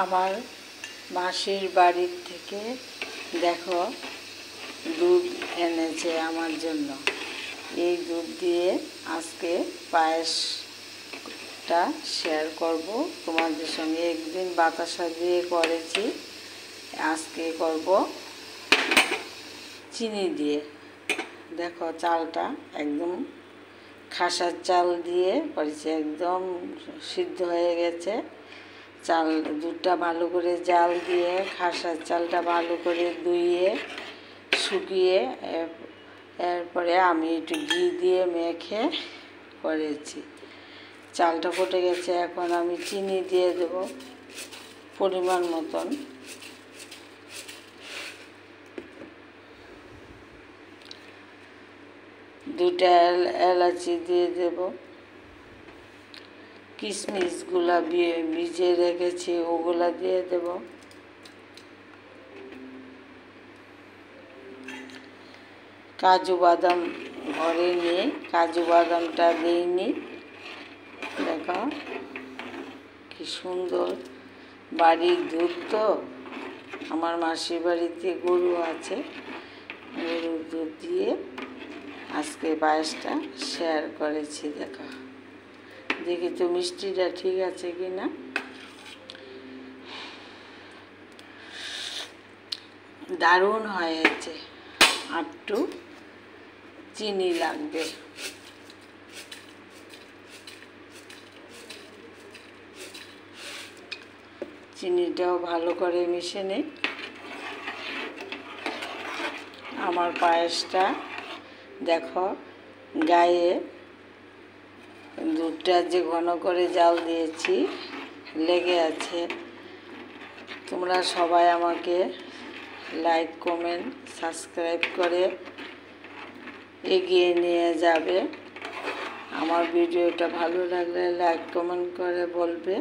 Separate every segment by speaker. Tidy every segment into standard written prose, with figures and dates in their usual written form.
Speaker 1: আমার মাসির বাড়ির থেকে দেখো দুধ এনেছে আমার জন্য। এই দুধ দিয়ে আজকে পায়েসটা শেয়ার করব তোমাদের সঙ্গে। একদিন বাতাসা দিয়ে করেছি, আজকে করব চিনি দিয়ে। দেখো চালটা একদম খাসার চাল দিয়ে করেছি, একদম সিদ্ধ হয়ে গেছে। চাল দুধটা ভালো করে জাল দিয়ে খাসার চালটা ভালো করে ধুয়ে শুকিয়ে এরপরে আমি একটু ঘি দিয়ে মেখে করেছি। চালটা ফুটে গেছে, এখন আমি চিনি দিয়ে দেব পরিমাণ মতন। দুটা এলাচি দিয়ে দেব, কিশমিশগুলা ভিজিয়ে রেখেছি ওগুলা দিয়ে দেব, কাজু বাদাম ঘরে নিয়ে কাজু বাদামটা দিইনি। দেখো কি সুন্দর বাড়ির দুধ, তো আমার মাসির বাড়িতে গরু আছে, গরুর দুধ দিয়ে আজকে পায়েসটা শেয়ার করেছি। দেখি তো মিষ্টিটা ঠিক আছে কি না। দারুণ হয়েছে, একটু চিনি লাগবে। চিনিটাও ভালো করে মিশে নেই। আমার পায়েসটা দেখো গায়ে দুধটা যে ঘন করে জাল দিয়েছি লেগে আছে। তোমরা সবাই আমাকে লাইক কমেন্ট সাবস্ক্রাইব করে এগিয়ে নিয়ে যাবে। আমার ভিডিওটা ভালো লাগলে লাইক কমেন্ট করে বলবে।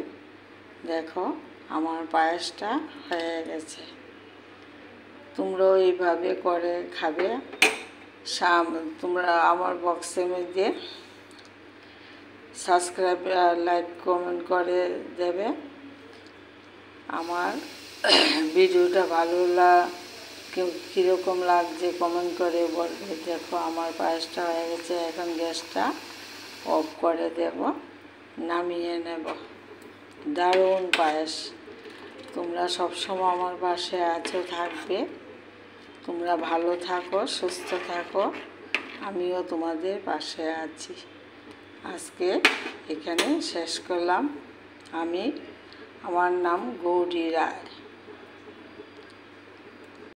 Speaker 1: দেখো আমার পায়েসটা হয়ে গেছে, তোমরাও এইভাবে করে খাবে। তোমরা আমার বক্সে দিয়ে সাবস্ক্রাইব লাইক কমেন্ট করে দেবে। আমার ভিডিওটা ভালো কীরকম লাগছে কমেন্ট করে বলবে। দেখো আমার পায়েসটা হয়ে গেছে, এখন গ্যাসটা অফ করে দেব, নামিয়ে নেব। দারুণ পায়েস। তোমরা সবসময় আমার পাশে আছো, থাকবে। তোমরা ভালো থাকো, সুস্থ থাকো, আমিও তোমাদের পাশে আছি। আজকে এখানে শেষ করলাম। আমার নাম গৌরী রায়।